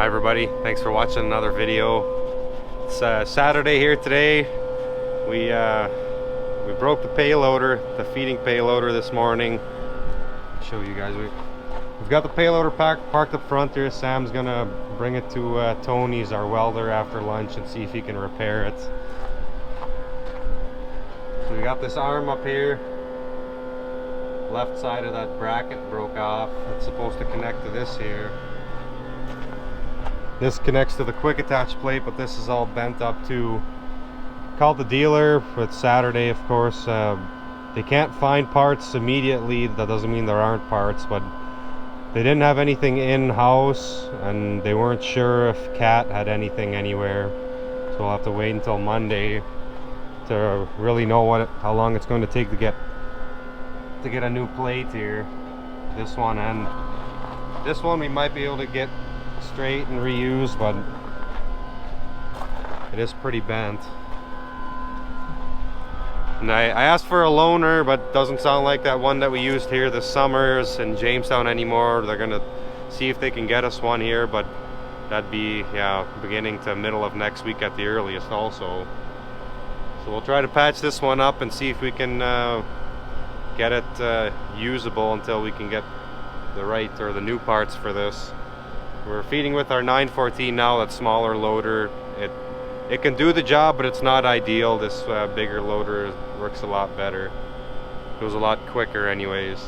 Hi everybody, thanks for watching another video. It's Saturday here today. We broke the payloader, the feeding payloader this morning. I'll show you guys. We've got the payloader parked up front here. Sam's gonna bring it to Tony's, our welder, after lunch and see if he can repair it. So we got this arm up here. Left side of that bracket broke off. It's supposed to connect to this here. This connects to the quick attach plate, but this is all bent up too. Called the dealer. It's Saturday, of course. They can't find parts immediately. That doesn't mean there aren't parts, but they didn't have anything in-house, and they weren't sure if Cat had anything anywhere. So we'll have to wait until Monday to really know how long it's going to take to get a new plate here. This one and this one we might be able to get straight and reused, but it is pretty bent. And I asked for a loaner, but it doesn't sound like that one that we used here this summer is in Jamestown anymore. They're gonna see if they can get us one here, but that'd be beginning to middle of next week at the earliest also. So we'll try to patch this one up and see if we can get it usable until we can get the new parts for this. We're feeding with our 914 now, that smaller loader. It can do the job, but it's not ideal. This bigger loader works a lot better. Goes a lot quicker anyways.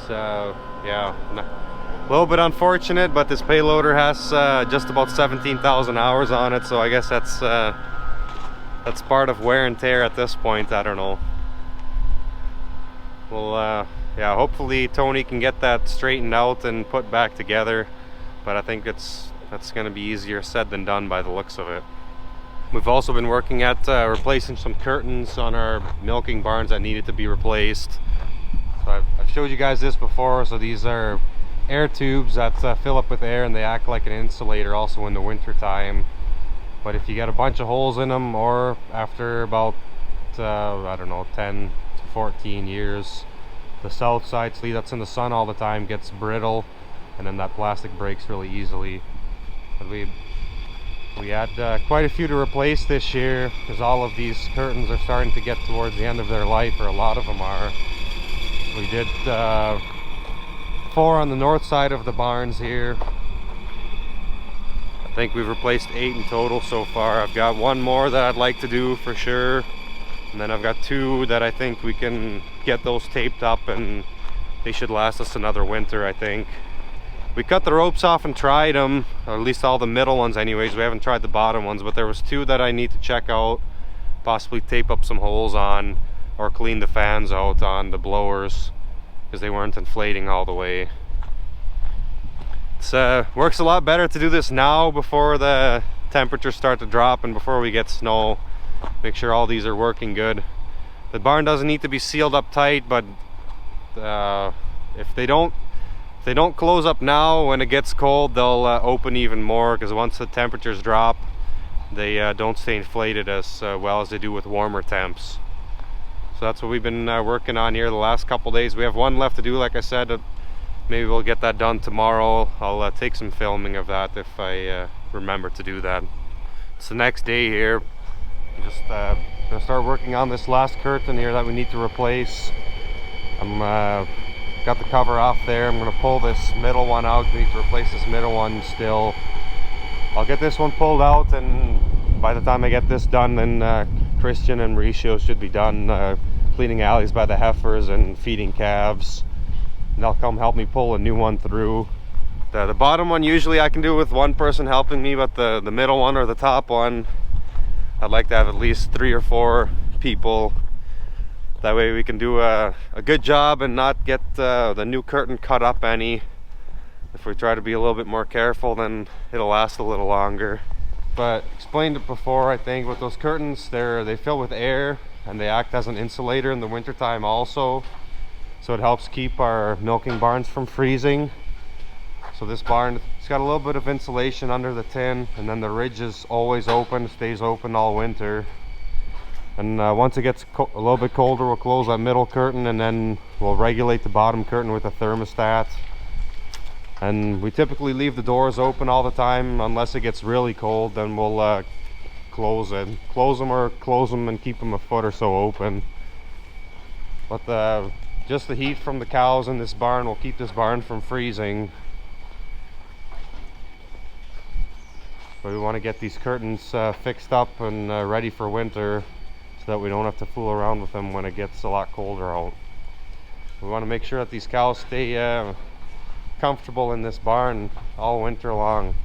So yeah, a little bit unfortunate, but this payloader has just about 17,000 hours on it, so I guess that's part of wear and tear at this point. I don't know. Well, yeah, hopefully Tony can get that straightened out and put back together, but I think that's going to be easier said than done by the looks of it. We've also been working at replacing some curtains on our milking barns that needed to be replaced. So I've showed you guys this before. So these are air tubes that fill up with air, and they act like an insulator also in the winter time. But if you get a bunch of holes in them, or after about I don't know, 10 to 14 years, the south side sleeve that's in the sun all the time gets brittle, and then that plastic breaks really easily. But we had quite a few to replace this year, because all of these curtains are starting to get towards the end of their life, or a lot of them are. We did 4 on the north side of the barns here. I think we've replaced 8 in total so far. I've got 1 more that I'd like to do for sure, and then I've got 2 that I think we can get those taped up, and they should last us another winter, I think. We cut the ropes off and tried them, or at least all the middle ones anyways. We haven't tried the bottom ones, but there was 2 that I need to check out, possibly tape up some holes on, or clean the fans out on the blowers, because they weren't inflating all the way. It works a lot better to do this now before the temperatures start to drop and before we get snow. Make sure all these are working good. The barn doesn't need to be sealed up tight, but if they don't close up now, when it gets cold, they'll open even more, because once the temperatures drop, they don't stay inflated as well as they do with warmer temps. So that's what we've been working on here the last couple days. We have 1 left to do, like I said. Maybe we'll get that done tomorrow. I'll take some filming of that if I remember to do that. It's the next day here. Just gonna start working on this last curtain here that we need to replace. I'm got the cover off there. I'm gonna pull this middle one out. We need to replace this middle one still. I'll get this one pulled out, and by the time I get this done, then Christian and Mauricio should be done cleaning alleys by the heifers and feeding calves. And they'll come help me pull a new one through. The bottom one usually I can do with 1 person helping me, but the middle one or the top one, I'd like to have at least 3 or 4 people. That way we can do a good job and not get the new curtain cut up any. If we try to be a little bit more careful, then it'll last a little longer. But explained it before, I think, with those curtains, they fill with air, and they act as an insulator in the wintertime also. So it helps keep our milking barns from freezing. So this barn, it's got a little bit of insulation under the tin, and then the ridge is always open, stays open all winter. And once it gets a little bit colder, we'll close that middle curtain, and then we'll regulate the bottom curtain with a thermostat. And we typically leave the doors open all the time unless it gets really cold. Then we'll close them or close them and keep them a foot or so open. But just the heat from the cows in this barn will keep this barn from freezing. But we want to get these curtains fixed up and ready for winter, so that we don't have to fool around with them when it gets a lot colder out. We want to make sure that these cows stay comfortable in this barn all winter long.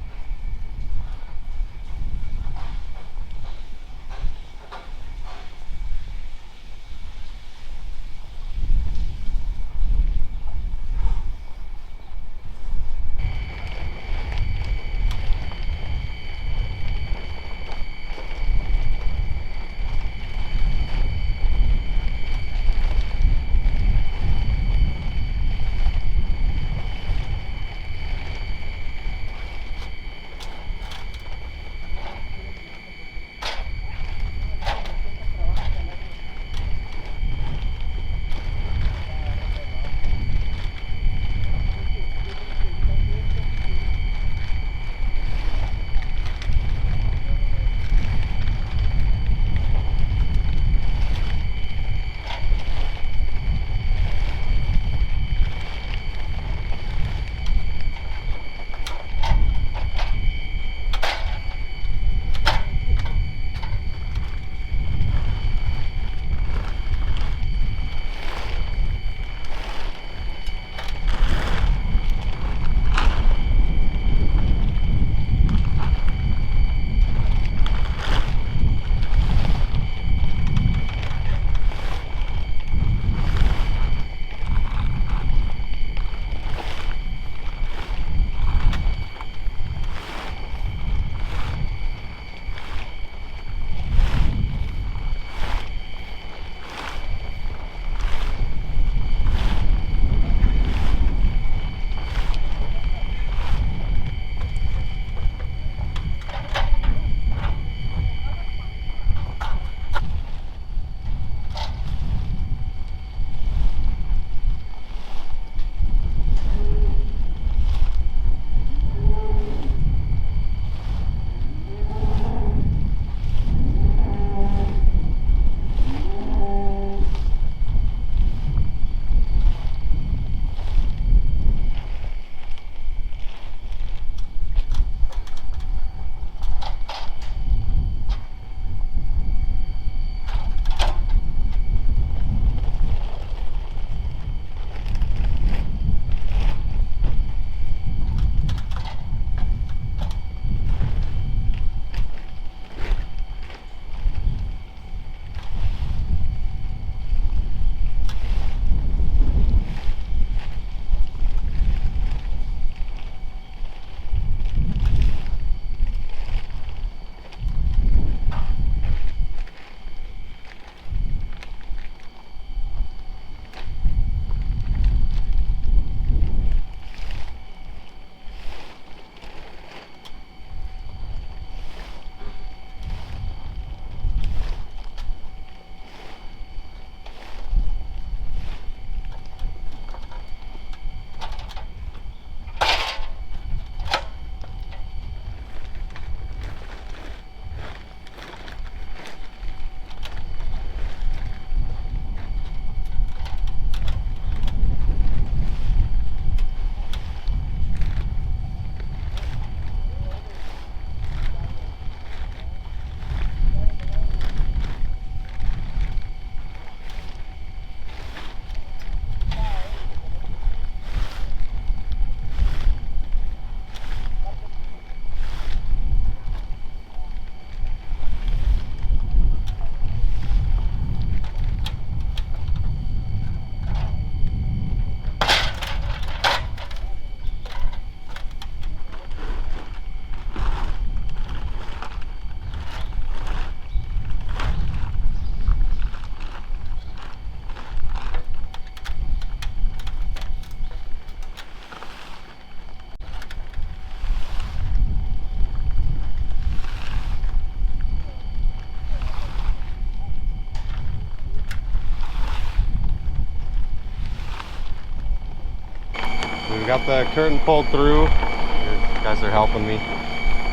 got the curtain pulled through. You guys are helping me.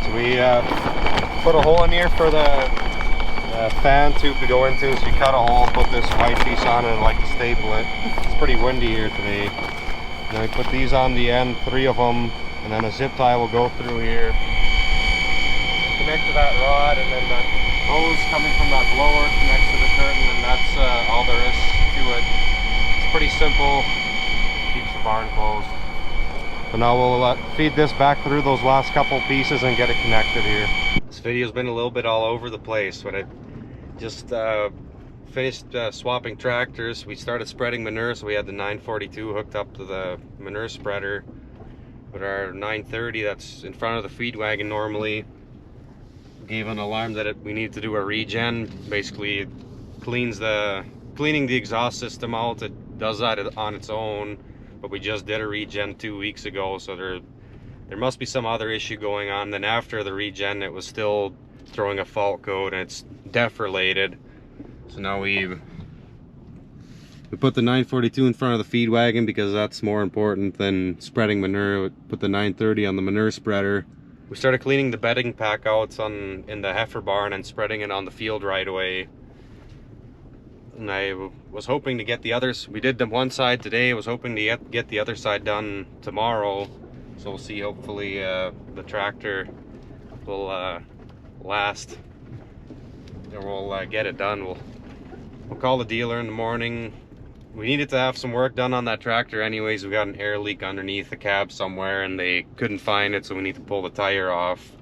So we put a hole in here for the fan tube to go into. So you cut a hole, put this white piece on it, and like to staple it. It's pretty windy here today. And then we put these on the end, 3 of them, and then a zip tie will go through here, connect to that rod, and then the hose coming from that blower connects to the curtain, and that's all there is to it. It's pretty simple, keeps the barn closed. So now we'll feed this back through those last couple pieces and get it connected here. This video's been a little bit all over the place, but I just finished swapping tractors. We started spreading manure, so we had the 942 hooked up to the manure spreader. But our 930 that's in front of the feed wagon normally gave an alarm that we need to do a regen. Basically it cleaning the exhaust system out. It does that on its own, but we just did a regen 2 weeks ago, so there must be some other issue going on. Then after the regen it was still throwing a fault code, and it's DEF related. So now we put the 942 in front of the feed wagon because that's more important than spreading manure. We put the 930 on the manure spreader. We started cleaning the bedding pack outs in the heifer barn and spreading it on the field right away. And I was hoping to get the others. We did the one side today. I was hoping to get the other side done tomorrow. So we'll see. Hopefully the tractor will last. And we'll get it done. We'll call the dealer in the morning. We needed to have some work done on that tractor anyways. We got an air leak underneath the cab somewhere and they couldn't find it, so we need to pull the tire off.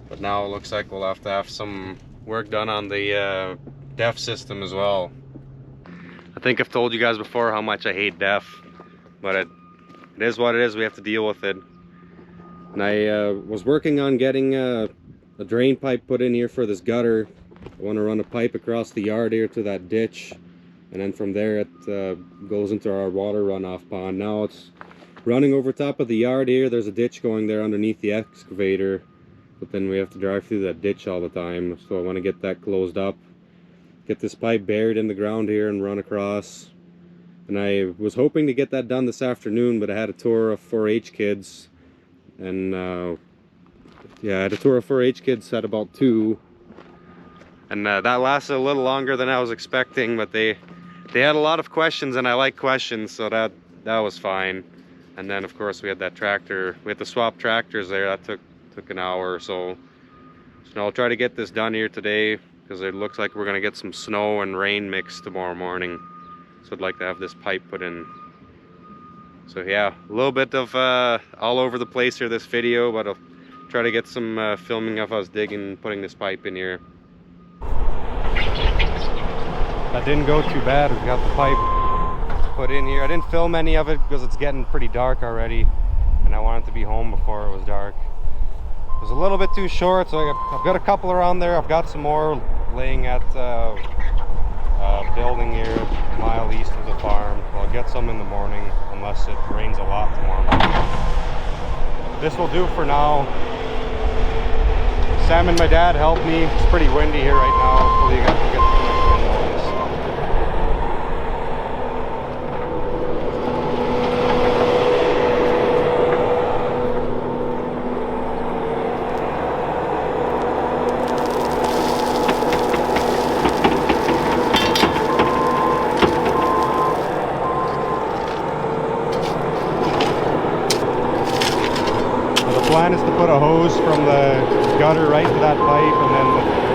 But now it looks like we'll have to have some work done on the DEF system as well. I think I've told you guys before how much I hate DEF, but it is what it is. We have to deal with it. And I was working on getting a drain pipe put in here for this gutter. I want to run a pipe across the yard here to that ditch, and then from there it goes into our water runoff pond. Now it's running over top of the yard here. There's a ditch going there underneath the excavator, but then we have to drive through that ditch all the time. So I want to get that closed up, get this pipe buried in the ground here and run across. And I was hoping to get that done this afternoon, but I had a tour of 4-H kids, and yeah, I had a tour of 4-H kids at about 2, and that lasted a little longer than I was expecting, but they had a lot of questions, and I like questions, so that was fine. And then of course we had that tractor, we had to swap tractors there. That took an hour or so. So now I'll try to get this done here today, because it looks like we're gonna get some snow and rain mix tomorrow morning. So I'd like to have this pipe put in. So yeah, a little bit of all over the place here this video, but I'll try to get some filming of us digging, putting this pipe in here. That didn't go too bad. We got the pipe put in here. I didn't film any of it because it's getting pretty dark already, and I wanted to be home before it was dark. It was a little bit too short, so I've got a couple around there. I've got some more laying at building here a mile east of the farm. I'll get some in the morning unless it rains a lot tomorrow morning. This will do for now. Sam and my dad helped me. It's pretty windy here right now. Hopefully you guys can get the noise. The plan is to put a hose from the gutter right to that pipe, and then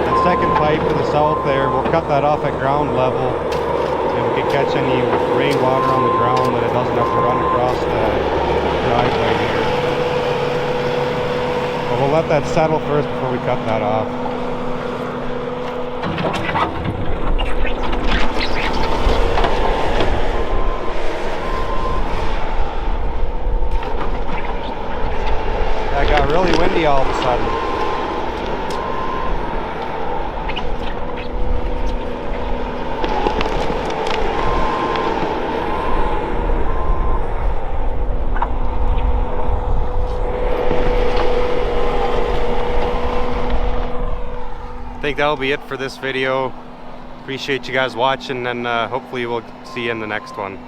the second pipe to the south there, we'll cut that off at ground level, and we can catch any rainwater on the ground that it doesn't have to run across the driveway here. But we'll let that settle first before we cut that off. It got really windy all of a sudden. I think that'll be it for this video. Appreciate you guys watching, and hopefully we'll see you in the next one.